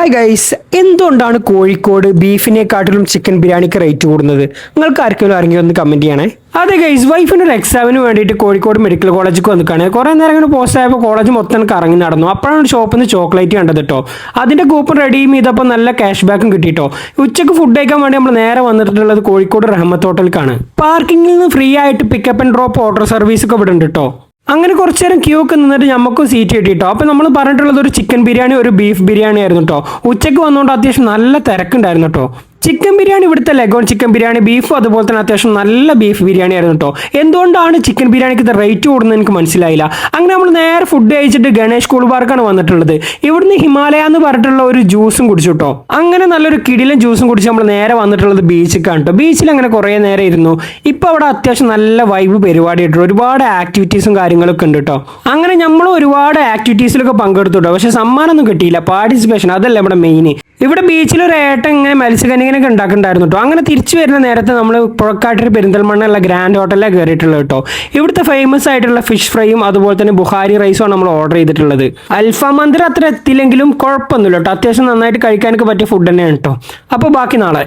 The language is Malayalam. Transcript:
ഹായ് ഗൈസ്, എന്തുകൊണ്ടാണ് കോഴിക്കോട് ബീഫിനെക്കാട്ടിലും ചിക്കൻ ബിരിയാണിക്ക് റേറ്റ് കൂടുന്നത്? നിങ്ങൾക്ക് ആർക്കെങ്കിലും അറിഞ്ഞു ഒന്ന് കമന്റ് ചെയ്യണേ. അതെ ഗൈസ്, വൈഫിന് ഒരു എക്സാമിന് വേണ്ടിയിട്ട് കോഴിക്കോട് മെഡിക്കൽ കോളേജിൽ വന്നിക്കാണ്. കുറേ നേരം ഇങ്ങനെ പോസ്റ്റ് ആയപ്പോൾ കോളേജ് മൊത്തം കറങ്ങി നടന്നു. അപ്പോഴാണ് ഷോപ്പിൽ നിന്ന് ചോക്ലേറ്റ് കണ്ടത് കേട്ടോ. അതിന്റെ കൂപ്പൺ റെഡീം ചെയ്തപ്പോൾ നല്ല ക്യാഷ് ബാക്കും കിട്ടിട്ടോ. ഉച്ചക്ക് ഫുഡ് കഴിക്കാൻ വേണ്ടി നമ്മൾ നേരെ വന്നിട്ടുള്ളത് കോഴിക്കോട് റഹ്മത്ത് ഹോട്ടലിലേക്കാണ്. പാർക്കിങ്ങിൽ നിന്ന് ഫ്രീ ആയിട്ട് pickup and drop order service ഒക്കെ ഇവിടെ ഉണ്ട് കേട്ടോ. അങ്ങനെ കുറച്ചു നേരം ക്യൂ ഒക്കെ നിന്നിട്ട് നമുക്കും സീറ്റ് കിട്ടിട്ടോ. അപ്പോൾ നമ്മൾ പറഞ്ഞിട്ടുള്ളത് ഒരു ചിക്കൻ ബിരിയാണി ഒരു ബീഫ് ബിരിയാണി ആയിരുന്നു കേട്ടോ. ഉച്ചയ്ക്ക് വന്നുകൊണ്ട് അത്യാവശ്യം നല്ല തിരക്കുണ്ടായിരുന്നു കേട്ടോ. ചിക്കൻ ബിരിയാണി ഇവിടുത്തെ ലെഗോൺ ചിക്കൻ ബിരിയാണി, ബീഫും അതുപോലെ തന്നെ അത്യാവശ്യം നല്ല ബീഫ് ബിരിയാണി ആയിരുന്നു കേട്ടോ. എന്തുകൊണ്ടാണ് ചിക്കൻ ബിരിയാണിക്ക് ഇത് റേറ്റ് കൂടുന്നത് എനിക്ക് മനസ്സിലായില്ല. അങ്ങനെ നമ്മൾ നേരെ ഫുഡ് കഴിച്ചിട്ട് ഗണേഷ് കൂൾ പാർക്കാണ് വന്നിട്ടുള്ളത്. ഇവിടുന്ന് ഹിമാലയ എന്ന് പറഞ്ഞിട്ടുള്ള ഒരു ജ്യൂസും കുടിച്ചു കേട്ടോ. അങ്ങനെ നല്ലൊരു കിടിലൻ ജ്യൂസും കുടിച്ച് നമ്മൾ നേരെ വന്നിട്ടുള്ളത് ബീച്ചിലേക്കാണ് കേട്ടോ. ബീച്ചിൽ അങ്ങനെ കുറേ നേരം ഇരുന്നു. ഇപ്പോൾ അവിടെ അത്യാവശ്യം നല്ല വൈബ് പരിപാടി ആയിട്ട് ഒരുപാട് ആക്ടിവിറ്റീസും കാര്യങ്ങളൊക്കെ ഉണ്ട് കേട്ടോ. അങ്ങനെ നമ്മൾ ഒരുപാട് ആക്ടിവിറ്റീസിലൊക്കെ പങ്കെടുത്തു കേട്ടോ. പക്ഷെ സമ്മാനമൊന്നും കിട്ടിയില്ല, പാർട്ടിസിപ്പേഷൻ അതല്ല ഇവിടെ മെയിൻ. ഇവിടെ ബീച്ചിൽ ഒരു ഏട്ടൻ ഇങ്ങനെ മത്സ്യകന്യകനൊക്കെ ഉണ്ടാക്കുന്നുണ്ടായിരുന്നു കേട്ടോ. അങ്ങനെ തിരിച്ചു വരുന്ന നേരത്തെ നമ്മൾ പുഴക്കാട്ടിൽ പെരിന്തൽമണ്ണ ഗ്രാൻഡ് ഹോട്ടലിലാണ് കയറിയിട്ടുള്ളത് കേട്ടോ. ഇവിടുത്തെ ഫേമസ് ആയിട്ടുള്ള ഫിഷ് ഫ്രൈയും അതുപോലെ തന്നെ ബുഹാരി റൈസുമാണ് നമ്മൾ ഓർഡർ ചെയ്തിട്ടുള്ളത്. അൽഫാം മന്ദിരം അത്ര എത്തിയില്ലെങ്കിലും കുഴപ്പമൊന്നുമില്ല കേട്ടോ. അത്യാവശ്യം നന്നായിട്ട് കഴിക്കാനൊക്കെ പറ്റിയ ഫുഡ് തന്നെയാണ് കേട്ടോ. അപ്പോൾ ബാക്കി നാളെ.